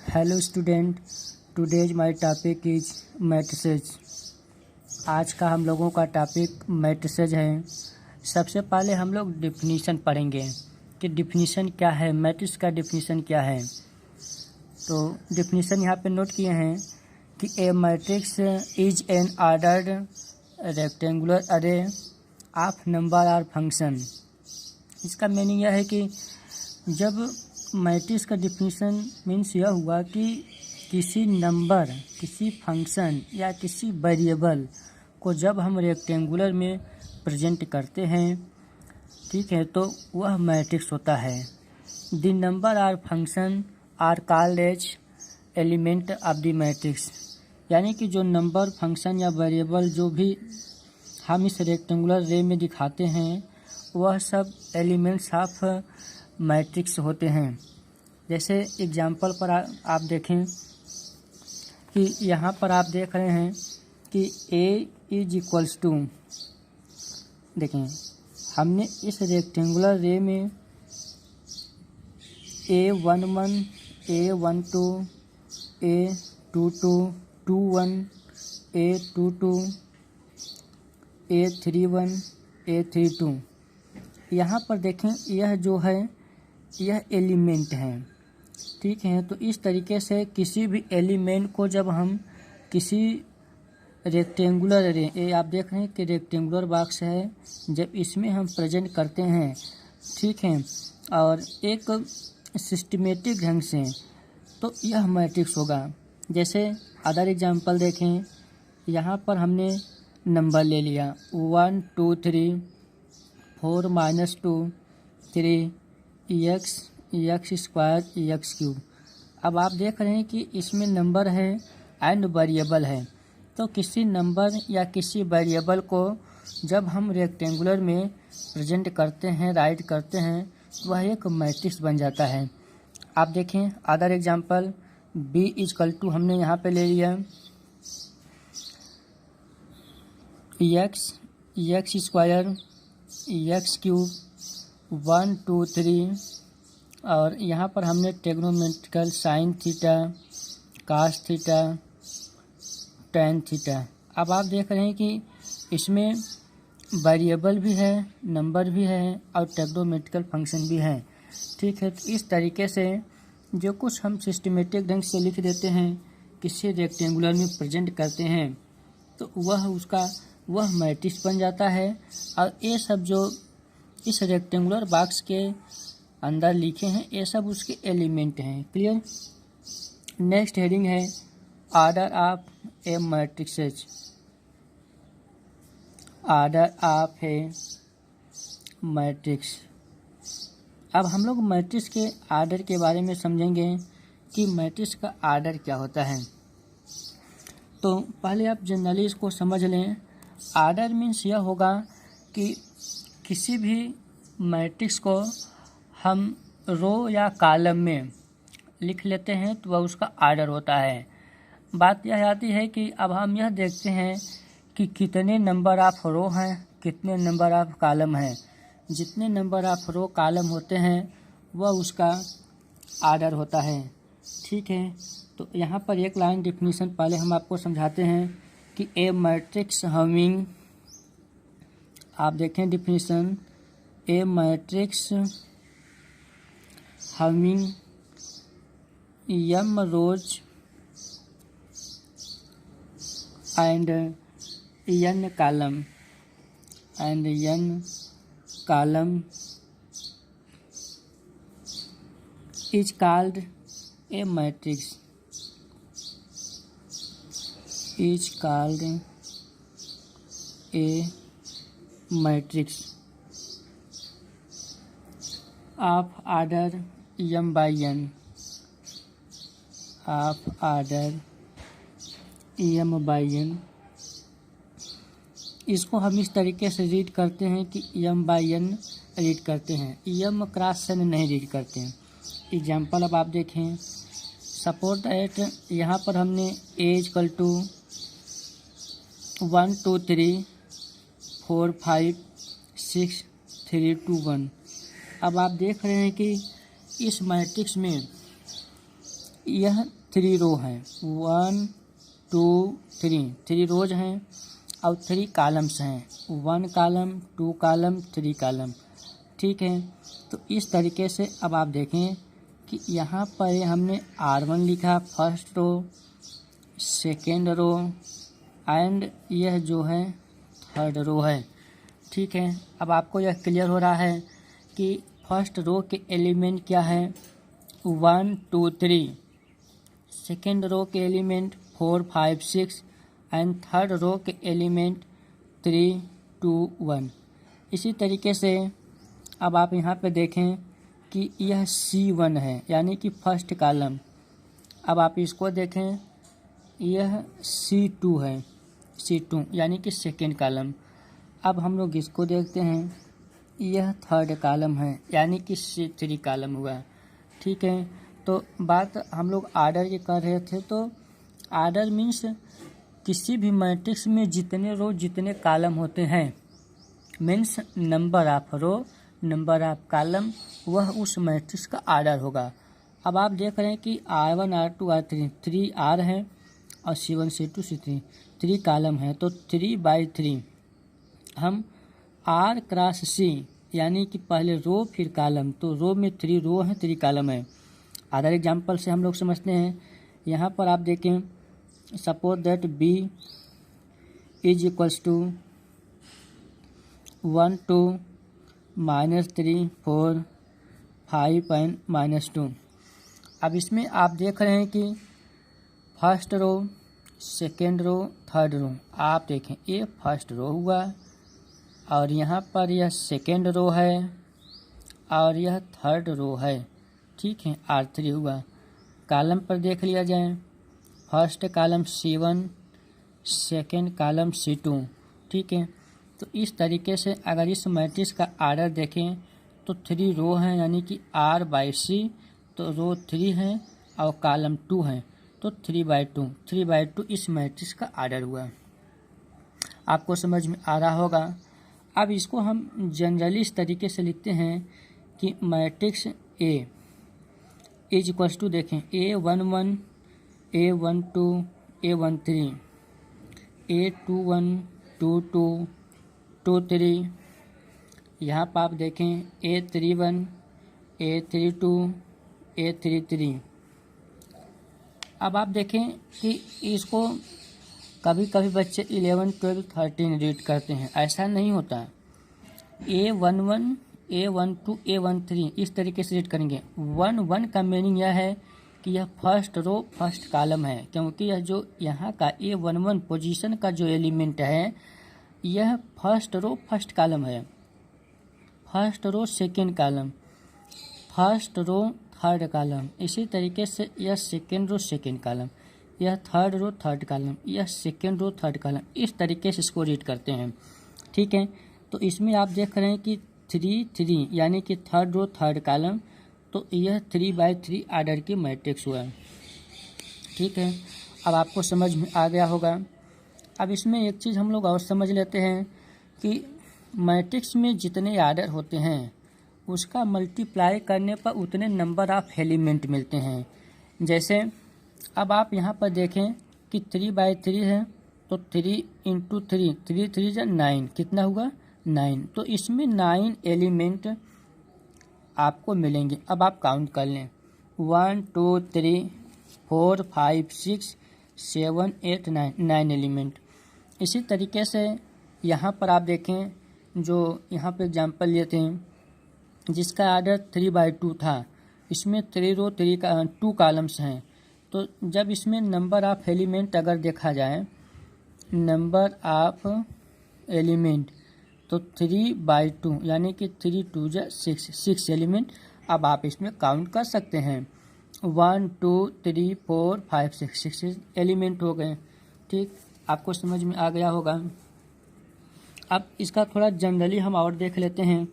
Hello student, today's my topic is matrices. आज का हम लोगों का टॉपिक मैट्रिसेज है। सबसे पहले हम लोग डिफिनीशन पढ़ेंगे कि डिफिनीशन क्या है, मैट्रिक्स का डिफिनीशन क्या है। तो डिफिनीशन यहाँ पे नोट किए हैं कि A matrix is an ordered rectangular array of number or function. इसका मीनिंग यह है कि जब मैट्रिक्स का डिफिनीशन मीन्स यह हुआ कि किसी नंबर, किसी फंक्शन या किसी वेरिएबल को जब हम रेक्टेंगुलर में प्रेजेंट करते हैं, ठीक है, तो वह मैट्रिक्स होता है। The number or function are called as element of the matrix. यानी कि जो नंबर, फंक्शन या वेरिएबल जो भी हम इस रेक्टेंगुलर रे में दिखाते हैं, वह सब एलिमेंट्स ऑफ मैट्रिक्स होते हैं। जैसे एग्जांपल पर आप देखें कि यहाँ पर आप देख रहे हैं कि A इज इक्वल्स टू, देखें हमने इस रेक्टेंगुलर रे में A11, A12, A22, 21, A22, A31, A32, यहाँ पर देखें यह जो है यह एलिमेंट है, ठीक है। तो इस तरीके से किसी भी एलिमेंट को जब हम किसी रेक्टेंगुलर रे, ये आप देख रहे हैं कि रेक्टेंगुलर बॉक्स है, जब इसमें हम प्रेजेंट करते हैं, ठीक है, और एक सिस्टमेटिक ढंग से, तो यह मैट्रिक्स होगा। जैसे अदर एग्जांपल देखें, यहाँ पर हमने नंबर ले लिया 1 2 3 4 -2 3 x स्क्वायर एक्स क्यूब। अब आप देख रहे हैं कि इसमें नंबर है एंड वेरिएबल है। तो किसी नंबर या किसी वेरिएबल को जब हम रेक्टेंगुलर में प्रेजेंट करते हैं, राइट करते हैं, तो वह एक मैट्रिक्स बन जाता है। आप देखें other example b equal to हमने यहाँ पे ले लिया एक्स स्क्वायर एक्स क्यूब 1 2 3, और यहाँ पर हमने trigonometrical sine theta, cos theta, tan theta. अब आप देख रहे हैं कि इसमें वेरिएबल भी है, नंबर भी है और ट्रिग्नोमेट्रिकल फंक्शन भी है, ठीक है। तो इस तरीके से जो कुछ हम सिस्टमेटिक ढंग से लिख देते हैं, किसी रेक्टेंगुलर में प्रेजेंट करते हैं, तो वह मैट्रिक्स बन जाता है। और ये सब जो इस रेक्टेंगुलर बॉक्स के अंदर लिखे हैं, ये सब उसके एलिमेंट हैं। क्लियर। नेक्स्ट हेडिंग है order of a matrices. Order of a matrix. अब हम लोग मैट्रिक्स के ऑर्डर के बारे में समझेंगे कि मैट्रिक्स का ऑर्डर क्या होता है। तो पहले आप जनरली इसको समझ लें। ऑर्डर मीन्स यह होगा कि किसी भी मैट्रिक्स को हम रो या कॉलम में लिख लेते हैं, तो वह उसका ऑर्डर होता है। बात यह आती है कि अब हम यह देखते हैं कि कितने नंबर ऑफ रो हैं, कितने नंबर ऑफ कॉलम हैं। जितने नंबर ऑफ रो कॉलम होते हैं वह उसका ऑर्डर होता है, ठीक है। तो यहाँ पर एक लाइन डिफिनीशन पहले हम आपको समझाते हैं कि ए मैट्रिक्स हैविंग, आप देखें definition, A matrix having m rows and n column is called a matrix, is called a matrix of order m by n, of order m by n। इसको हम इस तरीके से रीड करते हैं कि m by n रीड करते हैं, m क्रॉस n नहीं रीड करते हैं। एग्जाम्पल अब आप देखें, सपोज दैट यहाँ पर हमने a इक्वल टू 1 2 3 4 5 6 3 2 1। अब आप देख रहे हैं कि इस मैट्रिक्स में यह 3 रो हैं, 1 2 3 रोज हैं और 3 कॉलम्स हैं, 1 कॉलम 2 कॉलम 3 कॉलम। ठीक है, तो इस तरीके से अब आप देखें कि यहाँ पर हमने R1 लिखा first row, second row and यह जो है थर्ड रो है। ठीक है, अब आपको यह क्लियर हो रहा है कि फर्स्ट रो के एलिमेंट क्या है 1 2 3, सेकेंड रो के एलिमेंट 4 5 6 एंड थर्ड रो के एलिमेंट 3 2 1। इसी तरीके से अब आप यहाँ पे देखें कि यह C1 है यानी कि फर्स्ट कॉलम। अब आप इसको देखें, यह C2 है, C2 यानी कि सेकेंड कॉलम। अब हम लोग इसको देखते हैं, यह थर्ड कॉलम है यानी कि C3 कॉलम हुआ। ठीक है, तो बात हम लोग आर्डर की कर रहे थे, तो आर्डर मीन्स किसी भी मैट्रिक्स में जितने रो जितने कॉलम होते हैं means number of row number of column, वह उस मैट्रिक्स का आर्डर होगा। अब आप देख रहे हैं कि R1 R2 R3 3 R है और C1 C2 C3 3 कॉलम है, तो 3/3 हम R क्रॉस C यानी कि पहले रो फिर कॉलम, तो रो में 3 रो हैं 3 कॉलम है। अदर एग्जाम्पल से हम लोग समझते हैं। यहाँ पर आप देखें, suppose that B is equals to 1 2 -3 4 5 and -2। अब इसमें आप देख रहे हैं कि first row second row third row, आप देखें ये फर्स्ट रो हुआ और यहाँ पर यह सेकेंड रो है और यह थर्ड रो है। ठीक है, R3 हुआ। कॉलम पर देख लिया जाए, first column C1 second column C2। ठीक है, तो इस तरीके से अगर इस मैट्रिक्स का आर्डर देखें तो 3 रो हैं यानी कि R/C, तो रो 3 है और कॉलम 2 है, तो 3/2 इस मैट्रिक्स का आर्डर हुआ। आपको समझ में आ रहा होगा। अब इसको हम जनरली इस तरीके से लिखते हैं कि matrix A is equals to देखें A11 A12 A13 A21 22 23, यहाँ पर आप देखें A31 A32 A33। अब आप देखें कि इसको कभी कभी बच्चे 11 12 13 रीड करते हैं, ऐसा नहीं होता। A11 A12 A13 इस तरीके से रीड करेंगे। 1 का मीनिंग यह है कि यह फर्स्ट रो फर्स्ट कॉलम है, क्योंकि यह जो यहाँ का A11 पोजीशन का जो एलिमेंट है यह फर्स्ट रो फर्स्ट कॉलम है, first row second column, first row third column. इसी तरीके से यह सेकेंड रो सेकेंड कॉलम, यह थर्ड रो थर्ड कॉलम, यह सेकेंड रो थर्ड कॉलम। इस तरीके से इसको रीड करते हैं। ठीक है, तो इसमें आप देख रहे हैं कि 3 3 यानी कि थर्ड रो थर्ड कॉलम, तो यह 3/3 आर्डर की मैट्रिक्स हुआ। ठीक है, अब आपको समझ में आ गया होगा। अब इसमें एक चीज़ हम लोग और समझ लेते हैं कि मैट्रिक्स में जितने आर्डर होते हैं उसका मल्टीप्लाई करने पर उतने नंबर ऑफ एलिमेंट मिलते हैं। जैसे अब आप यहाँ पर देखें कि 3/3 है, तो 3 × 3 3 3 9, कितना हुआ 9, तो इसमें 9 एलिमेंट आपको मिलेंगे। अब आप काउंट कर लें 1 2 3 4 5 6 7 8 9 एलिमेंट। इसी तरीके से यहाँ पर आप देखें, जो यहाँ पे एग्जांपल लेते हैं जिसका आर्डर 3/2 था, इसमें 3 रो 2 कॉलम्स हैं, तो जब इसमें नंबर ऑफ एलिमेंट अगर देखा जाए, नंबर ऑफ एलिमेंट तो 3/2 यानी कि 3 2 6 एलिमेंट। अब आप इसमें काउंट कर सकते हैं 1 2 3 4 5 6 एलिमेंट हो गए। ठीक, आपको समझ में आ गया होगा। अब इसका थोड़ा जनरली हम और देख लेते हैं।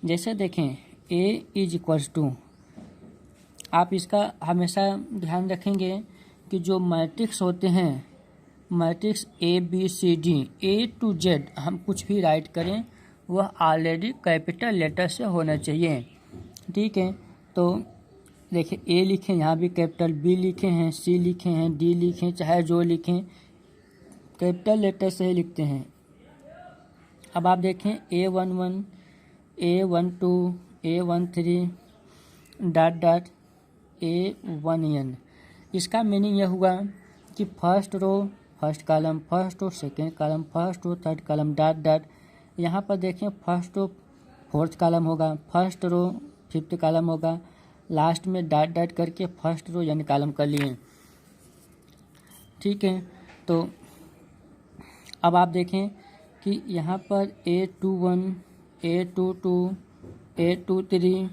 जैसे देखें A इज इक्वल्स टू, आप इसका हमेशा ध्यान रखेंगे कि जो मैट्रिक्स होते हैं, matrix ABCD A to Z, हम कुछ भी राइट करें वह ऑलरेडी कैपिटल लेटर से होना चाहिए। ठीक है, तो देखिए ए लिखें, यहाँ भी कैपिटल, बी लिखे हैं, सी लिखे हैं, डी लिखें, चाहे जो लिखें कैपिटल लेटर से ही लिखते हैं। अब आप देखें A11, A12, A13 dot dot A1N। इसका मीनिंग यह हुआ कि first row first column, first row second column, first row third column dot dot. यहाँ पर देखें फर्स्ट रो फोर्थ कॉलम होगा, फर्स्ट रो फिफ्थ कॉलम होगा, लास्ट में डॉट डॉट करके फर्स्ट रो यानी कॉलम कर लिए। ठीक है, तो अब आप देखें कि यहाँ पर A21, A22, A23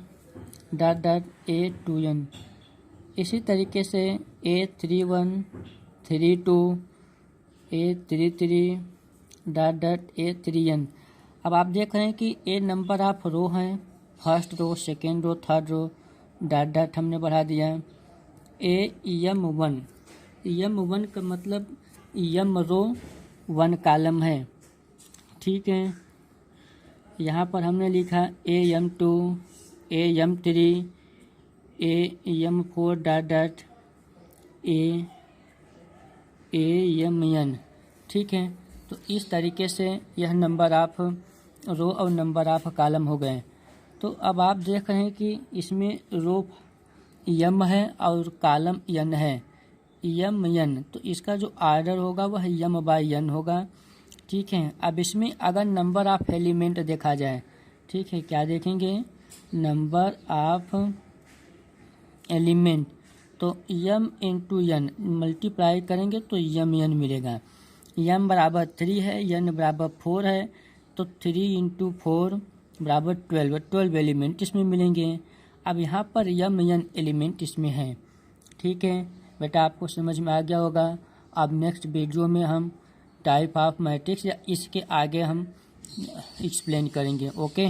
dot dot A2N। इसी तरीके से A31, 32, A33 dot dot A3N। अब आप देख रहे हैं कि A नंबर ऑफ रो हैं, first row, second row, third row, dot dot हमने बढ़ा दिया। AM1, M1 का मतलब M रो 1 कॉलम है। ठीक है, यहाँ पर हमने लिखा AM2, AM3, AM4 dot dot AMN। ठीक है, तो इस तरीके से यह नंबर ऑफ रो और नंबर ऑफ कॉलम हो गए। तो अब आप देख रहे हैं कि इसमें रो M है और कॉलम N है, MN। तो इसका जो आर्डर होगा वह M/N होगा। ठीक है, अब इसमें अगर नंबर ऑफ एलिमेंट देखा जाए, ठीक है, क्या देखेंगे, नंबर ऑफ एलिमेंट, तो M इंटू N मल्टीप्लाई करेंगे तो MN मिलेगा। M बराबर 3 है, N बराबर 4 है, तो 3 इंटू 4 बराबर 12 एलिमेंट इसमें मिलेंगे। अब यहाँ पर MN एलिमेंट इसमें है। ठीक है बेटा, आपको समझ में आ गया होगा। अब नेक्स्ट वीडियो में हम टाइप ऑफ मैट्रिक्स या इसके आगे हम एक्सप्लेन करेंगे। ओके।